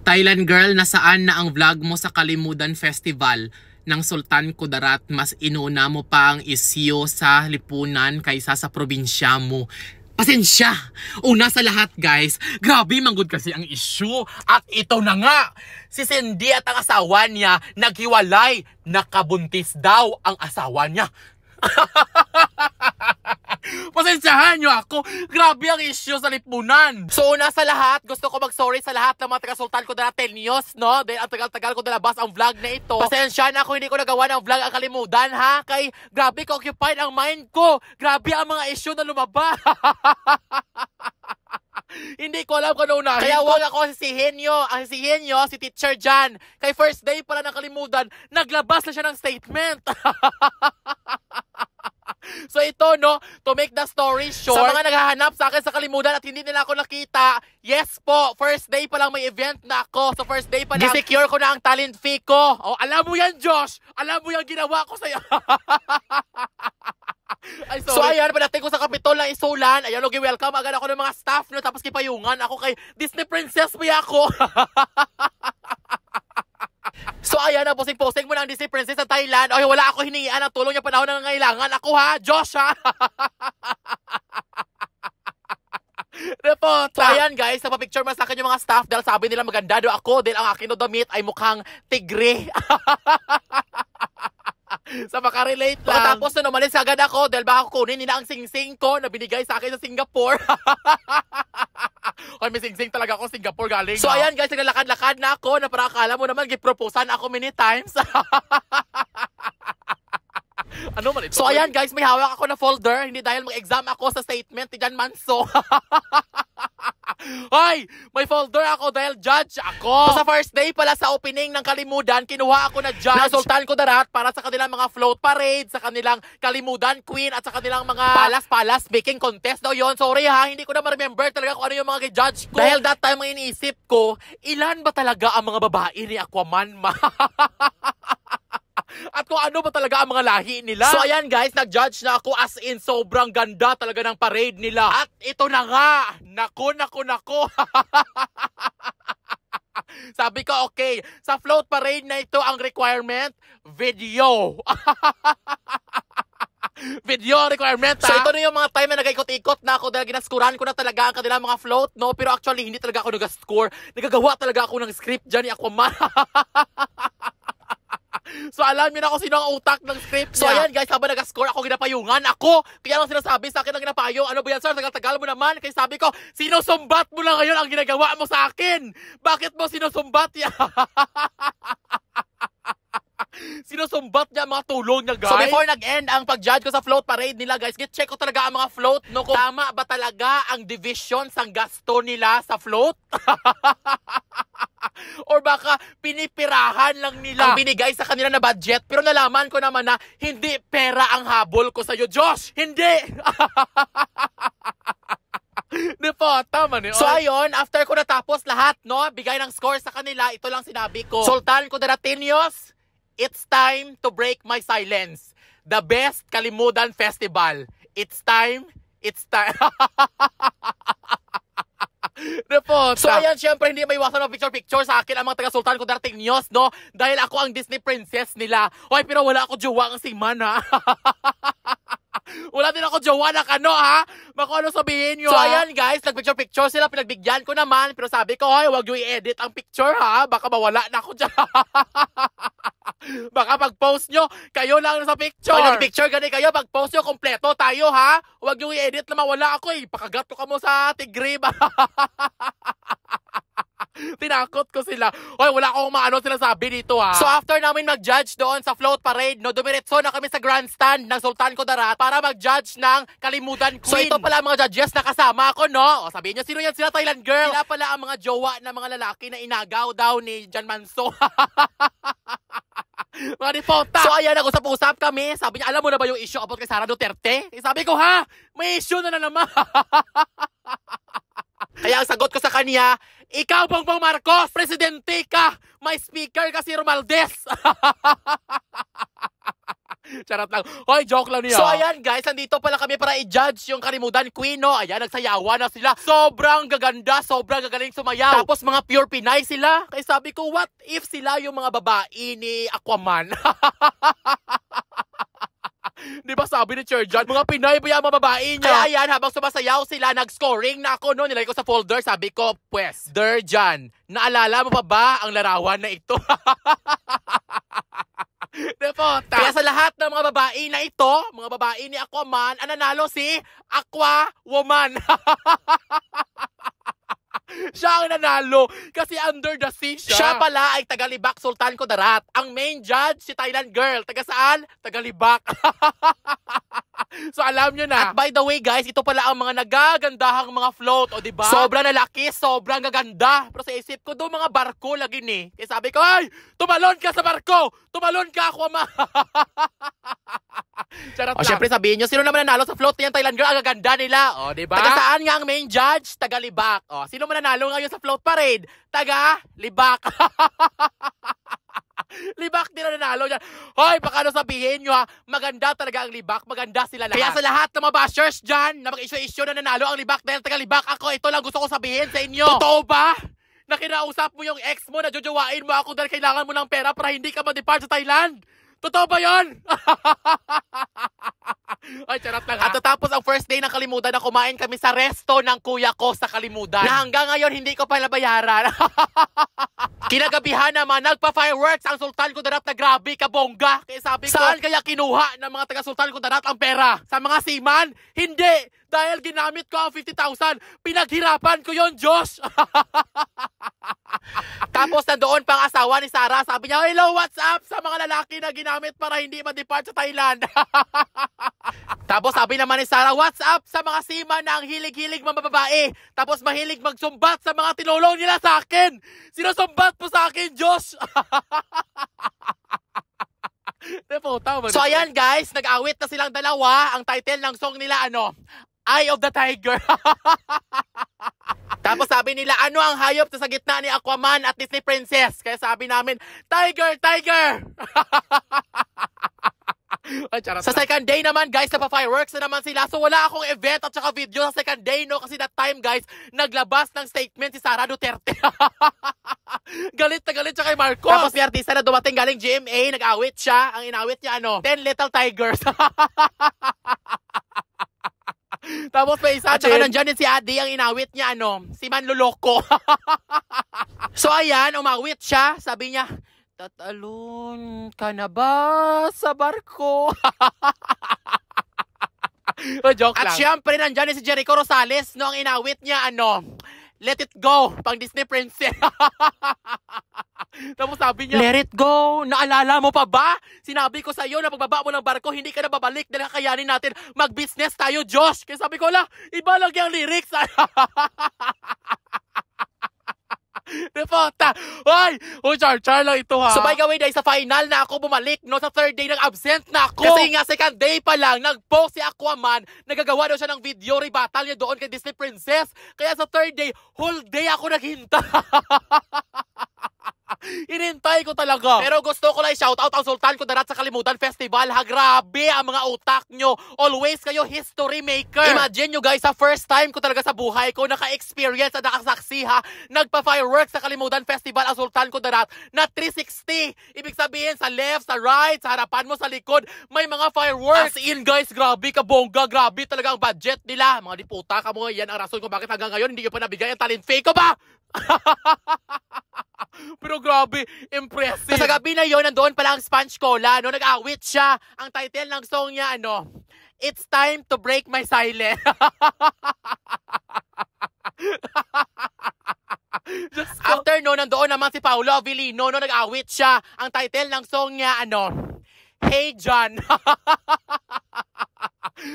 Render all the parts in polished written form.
Thailand girl, nasaan na ang vlog mo sa Kalimudan Festival ng Sultan Kudarat? Mas inuna mo pa ang isyu sa lipunan kaysa sa probinsya mo. Pasensya! Una sa lahat guys, grabe manggod kasi ang issue. At ito na nga, si Cindy at ang asawa niya naghiwalay. Nakabuntis daw ang asawa niya. Pasensyahan nyo ako. Grabe ang issue sa lipunan. So una sa lahat, gusto ko mag-sorry sa lahat ng mga taga-Sultan Kudarat News, no? Dahil ang tagal-tagal ko nalabas ang vlog na ito. Pasensya na ako, hindi ko nagawa ng vlog ang Kalimudan, ha? Kay grabe ko occupied ang mind ko. Grabe ang mga issue na lumabas. Hindi ko alam kung ano unahin. Kaya huwag ako sisihin nyo. Ang sisihin nyo, si Teacher Jan. Kay first day pala ng Kalimudan, naglabas na siya ng statement. So ito, no, to make the story short, sa mga naghahanap sa akin sa Kalimudan at hindi nila ako nakita, yes po, first day pa lang may event na ako. So first day pa lang, secure ko na ang talent fee ko. Oh, alam mo yan, Josh. Alam mo yan ginawa ko sa'yo. Ay, sorry. So ayan, padating ko sa Kapitol ng Isulan. Ayan, okay, welcome agad ako ng mga staff, no, tapos kipayungan ako kay Disney Princess pa ako. So ayan, posing-posing mo ng Disney Princess sa Thailand. Ay, wala ako hinihian ng tulong niya panahon na nangangailangan. Ako ha, Josh ha. So ayan guys, napapicture mo sa akin yung mga staff dahil sabi nila maganda do ako dahil ang akin no damit ay mukhang tigre. Sa makarelate lang. Tapos na umalis agad ako dahil baka kunin nila ang sing-sing ko na binigay sa akin sa Singapore. Ay, may sing-sing talaga ako Singapore galing. So ayan guys, naglalakad-lakad na ako na para akala mo naman giproposan ako many times. Ano man ito? So ayan guys, may hawak ako na folder. Hindi dahil mag-exam ako sa statement ni Jan Manso. Ay, may folder ako dahil judge ako. So sa first day pala sa opening ng Kalimudan, kinuha ako na judge na Sultan Kudarat para sa kanilang mga float parade, sa kanilang Kalimudan Queen at sa kanilang mga palas-palas baking contest daw yon. Sorry ha, hindi ko na ma-remember talaga kung ano yung mga judge ko. Dahil that time ang iniisip ko, ilan ba talaga ang mga babae ni Aquaman ma? At kung ano ba talaga ang mga lahi nila. So ayan guys, nag-judge na ako as in sobrang ganda talaga ng parade nila. At ito na nga, naku. Sabi ko okay, sa float parade na ito ang requirement, video. Video requirement ha? So ito na yung mga time na nag-ikot-ikot na ako dahil ginaskuran ko na talaga ang kanilang mga float, no? Pero actually hindi talaga ako nag-score. Nagagawa talaga ako ng script dyan ni Aquaman. So alam niyo na kung sino ang utak ng script niya. So ayan guys, habang nag-score ako, ginapayungan ako. Kaya lang sinasabi sa akin ng ginapayo, ano ba yan sir, tagal-tagal mo naman. Kaya sabi ko, sinusumbat mo lang ngayon ang ginagawa mo sa akin. Bakit mo sinusumbat yan? Sinusumbat niya ang mga tulong niya guys. So before nag-end ang pag-judge ko sa float parade nila guys, check ko talaga ang mga float, no, kung tama ba talaga ang division sang gasto nila sa float. Or baka pinipirahan lang nila ang binigay sa kanila na budget. Pero nalaman ko naman na hindi pera ang habol ko sa'yo, Josh. Hindi! Di po, tama niyo. So ayun, after ko natapos lahat, no, bigay ng score sa kanila, ito lang sinabi ko. Sultan Kudarat News, it's time to break my silence. The best Kalimudan Festival. It's time. So ayan, syempre hindi may iwasan ng picture sa akin ang mga taga-Sultan Kudarat News, no? Dahil ako ang Disney Princess nila. Hoy, pero wala ako jowa ang si Man, ha? Wala din ako jowa na kano, ha? Baka ano sabihin nyo, so ayan guys, nag-picture sila, pinagbigyan ko naman. Pero sabi ko, hoy, huwag nyo i-edit ang picture, ha? Baka mawala na ako dyan. Baka pag-post nyo, kayo lang sa picture. Pag nag-picture gani kayo, pag-post nyo, kompleto tayo, ha? Huwag nyo i-edit na mawala ako, eh. Pakagat ko ka mo sa tigre, ba? Tinakot ko sila. Hoy, wala akong maano sila sabi dito ha. So after namin mag-judge doon sa float parade, no, dumiretso na kami sa grandstand ng Sultan Kudarat para mag-judge ng Kalimudan Queen. So ito pala ang mga judges na kasama ko, no? O sabihin nyo, sino yan sila, Thailand girl? Sila pala ang mga jowa na mga lalaki na inagaw daw ni Jan Manso. Mga dipota. So ayan, nag-usap-usap kami. Sabi niya, alam mo na ba yung issue about kay Sara Duterte? Sabi ko, ha? May issue na naman. Kaya ang sagot ko sa kanya, ikaw, Bongbong Marcos, presidente ka, may speaker kasi Romualdez. Charot lang. Hoy, joke lang niya. So ayan guys, nandito pala kami para i-judge yung kalimutan queen, no? Ayan, nagsayawan na sila. Sobrang gaganda, sobrang gagaling sumayaw. Tapos mga pure Pinay sila. Kaya sabi ko, what if sila yung mga babae ni Aquaman? Di ba sabi ni Churjan, mga Pinay ba yung mga babae niya? Kaya ayan, habang sumasayaw sila, nag-scoring na ako, no? Nilagay ko sa folder, sabi ko, pues, Derjan, naalala mo pa ba ang larawan na ito? Kaya sa lahat ng mga babae na ito, mga babae ni Aquaman, ang nanalo si Aqua Woman. Siya ang nanalo kasi under the sea siya. Siya pala ay taga-Libak Sultan Kudarat. Ang main judge si Thailand girl. Taga saan? Taga-Libak. So alam nyo na. At by the way guys, ito pala ang mga nagagandahang mga float, o diba? Sobrang lalaki, sobrang gaganda. Pero sa isip ko, doon mga barko lagi ni. Kaya sabi ko, ay, tumalon ka sa barko! Tumalon ka, Aquaman! O syempre sabihin nyo, sino naman nanalo sa float niyan, Thailand girl? Ang gaganda nila, o diba? Taga saan nga ang main judge? Taga Libak. O, sino man nanalo ngayon sa float parade? Taga Libak. Libak din na nanalo dyan. Hoy, baka ano sabihin nyo ha, maganda talaga ang Libak, maganda sila lahat. Kaya sa lahat ng mga bashers dyan, na mag-issue na nanalo ang Libak dahil taga Libak ako, ito lang gusto ko sabihin sa inyo. Totoo ba? Na kinausap mo yung ex mo na jojowain mo ako dahil kailangan mo ng pera para hindi ka ma-depart sa Thailand? Totoo ba yun? Ay, charot lang ha. At tatapos ang first day ng Kalimutan na kumain kami sa resto ng kuya ko sa Kalimutan. Na hanggang ngayon hindi ko pa nabayaran. Kinagabihan naman, nagpa-fireworks ang Sultan Kudarat na grabe, kabongga. Kaya sabi ko, saan kaya kinuha ng mga taga-Sultan Kudarat ang pera? Sa mga seaman? Hindi! Dahil ginamit ko ang 50,000, pinaghirapan ko yon, Diyos! Tapos nandoon pang asawa ni Sarah, sabi niya, hello, what's up sa mga lalaki na ginamit para hindi ma-depart sa Thailand? Tapos sabi naman ni Sarah, what's up sa mga seaman na ang hilig-hilig mga babae? Tapos mahilig magsumbat sa mga tinulong nila sa akin. Sinusumbat mo sa akin, Diyos! So ayan guys, nag-awit na silang dalawa. Ang title ng song nila, Eye of the Tiger. Tapos sabi nila, ano ang hayop sa gitna ni Aquaman at Disney Princess? Kaya sabi namin, Tiger, Tiger! Sa second day naman guys, napa-fireworks na naman sila. So wala akong event at saka video sa second day, no? Kasi that time guys, naglabas ng statement si Sara Duterte. Galit na galit siya kay Marcos. Tapos may artista na dumating galing GMA, nag-awit siya. Ang inawit niya 10 Little Tigers. Tapos may isa, at saka nandyan din si Adi, ang inawit niya si Manloloko. So ayan, umawit siya. Sabi niya, tatalon ka na ba sa barko? Joke lang. At syempre nandyan din si Jericho Rosales, no, ang inawit niya Let It Go, pang Disney Princess. Tapos sabi niya, let it go, naalala mo pa ba? Sinabi ko sa iyo na pagbaba mo ng barko, hindi ka na babalik dahil kakayanin natin mag-business tayo, Josh. Kaya sabi ko, iba lang yung lyrics. Repota! Hoy! Char lang ito ha. So by the way, dahil sa final na ako bumalik, no, sa third day nag-absent na ako. Kasi nga second day pa lang, nag-post si Aquaman, nagagawa daw siya ng video rebuttal niya doon kay Disney Princess. Kaya sa third day, whole day ako naghintay. Inintay ko talaga. Pero gusto ko lang i-shoutout ang Sultan Kudarat sa Kalimutan Festival. Ha, grabe ang mga utak nyo. Always kayo history maker. Imagine nyo guys, sa first time ko talaga sa buhay ko naka-experience at nakasaksi ha. Nagpa-fireworks sa Kalimutan Festival ang Sultan Kudarat na 360. Ibig sabihin sa left, sa right, sa harapan mo, sa likod, may mga fireworks. As in guys, grabe kabongga. Grabe talaga ang budget nila. Mga diputa ka mo, yan ang rason kung bakit hanggang ngayon hindi nyo pa nabigay ang talent fee ko ba? Pero grabe, impressive. Sa gabi na yun, nandoon pala ang Sponge Cola, nag-awit siya. Ang title ng song niya, It's Time to Break My Silence. After nandoon naman si Paolo Avellino, nag-awit siya. Ang title ng song niya, Hey John.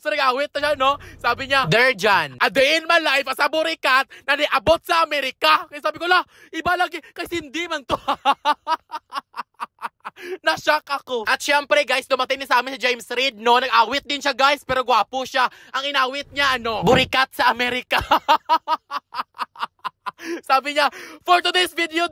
So nag-awit na siya, sabi niya, Dear John, a day in my life as a burikat na niabot sa Amerika. Kaya sabi ko, iba lagi, kasi hindi man to. Na-shock ako. At syempre guys, dumating din sa amin si James Reid, nag-awit din siya guys, pero gwapo siya. Ang inawit niya, burikat sa Amerika. Sabi niya, for today's video,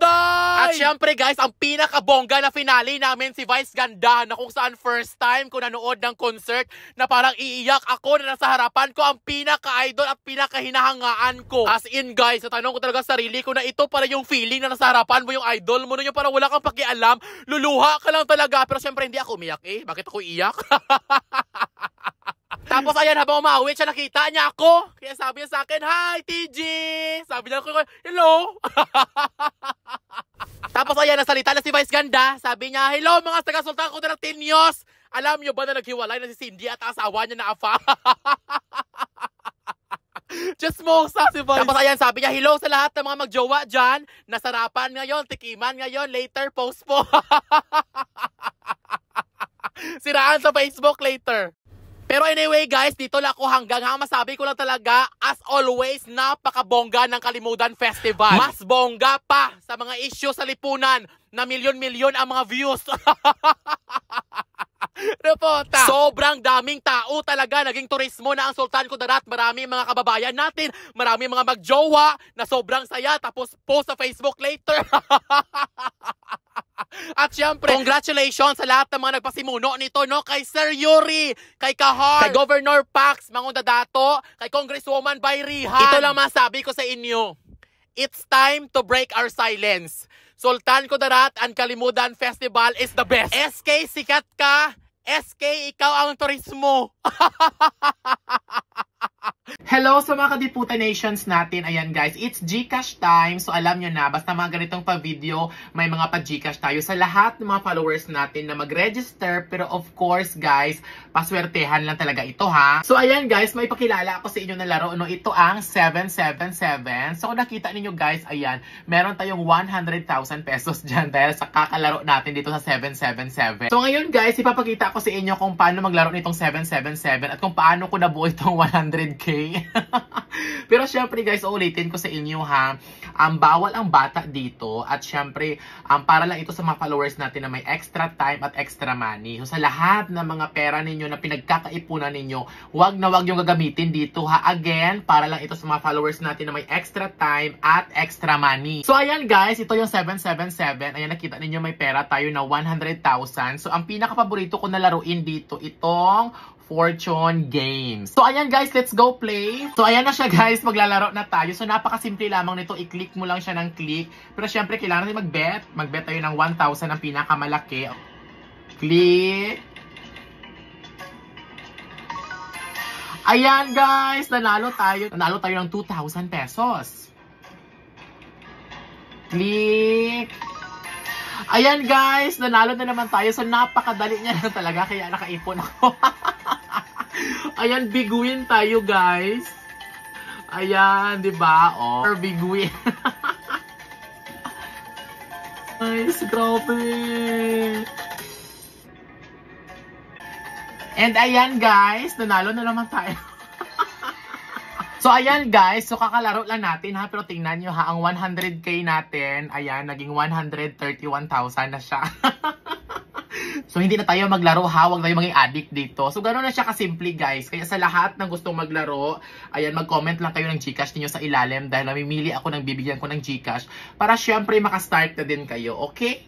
At syempre guys, ang pinakabongga na finale namin si Vice Ganda na kung saan first time ko nanood ng concert na parang iiyak ako na nasa harapan ko ang pinaka-idol at pinaka-hinahangaan ko. As in guys, natanong ko talaga sa sarili ko na ito para yung feeling na nasa harapan mo yung idol mo, yung parang wala kang pakialam, luluha ka lang talaga. Pero syempre hindi ako umiyak eh. Bakit ako iiyak? Tapos ayan, habang umawit siya, nakita niya ako. Kaya sabi niya sa akin, "Hi, TG!" Sabi niya ako, "Hello!" Tapos ayan, nasalita na si Vice Ganda. Sabi niya, "Hello mga taga-Sultan Kudarat-Inyos! Alam niyo ba na naghiwalay na si Cindy at asawa niya na Afa?" Just mosa si Vice. Tapos ayan, sabi niya, "Hello sa lahat ng mga magjowa dyan. Nasarapan ngayon, tikiman ngayon, later post po." Siraan sa Facebook later. Pero anyway guys, dito lang ako hanggang masabi ko lang talaga, as always, napakabongga ng Kalimudan Festival. Mas bongga pa sa mga issue sa lipunan na milyon-milyon ang mga views. Repota. Sobrang daming tao talaga, naging turismo na ang Sultan Kudarat. Marami mga kababayan natin, marami mga magjowa na sobrang saya, tapos post sa Facebook later. At syempre, congratulations sa lahat ng mga nagpasimuno nito, no? Kay Sir Yuri, kay Kahar, kay Governor Pax, Mangunda Dato, kay Congresswoman Bayrihan. Ito lang masabi ko sa inyo. It's time to break our silence. Sultan Kudarat and Kalimudan Festival is the best. SK, sikat ka. SK, ikaw ang turismo. Hello sa mga Kadiputan Nations natin. Ayan guys, it's Gcash time. So alam nyo na, basta mga ganitong pa-video, may mga pa-Gcash tayo sa lahat ng mga followers natin na mag-register. Pero of course guys, paswertehan lang talaga ito ha. So ayan guys, may pakilala ako sa inyo na laro. No? Ito ang 777. So kung nakita ninyo guys, ayan, meron tayong 100,000 pesos dyan dahil sa kakalaro natin dito sa 777. So ngayon guys, ipapakita ko sa inyo kung paano maglaro nitong 777 at kung paano ko nabuo itong 100k. Pero syempre guys, ulitin ko sa inyo ha, bawal ang bata dito at syempre para lang ito sa mga followers natin na may extra time at extra money. So sa lahat ng mga pera ninyo na pinagkakaipunan ninyo, wag na wag yung gagamitin dito ha. Again, para lang ito sa mga followers natin na may extra time at extra money. So ayan guys, ito yung 777. Ayan, nakita ninyo may pera tayo na 100,000. So ang pinaka-paborito ko na laruin dito, itong Fortune Games. So ayan guys, let's go play. So ayan na siya guys, maglalaro na tayo. So napakasimple lamang nito, i-click mo lang siya ng click. Pero syempre kailangan natin mag-bet. Mag-bet tayo ng 1,000 ang pinakamalaki. Click. Ayan guys, nanalo tayo. Nanalo tayo ng 2,000 pesos. Click. Ayan guys, nanalo na naman tayo. So napakadali niya na talaga, kaya nakaipon ako. Ayan, big win tayo guys. Ayan, di ba? Oh, big win. Nice, grabe. And ayan guys, nanalo na naman tayo. So ayan guys, so kakalaro lang natin ha, pero tingnan nyo ha, ang 100k natin, ayan, naging 131,000 na siya. So hindi na tayo maglaro ha, huwag tayo maging addict dito. So gano'n na siya kasimple guys. Kaya sa lahat ng gustong maglaro, ayan, mag-comment lang kayo ng Gcash niyo sa ilalim dahil namimili ako ng bibigyan ko ng Gcash para syempre makastart na din kayo, okay?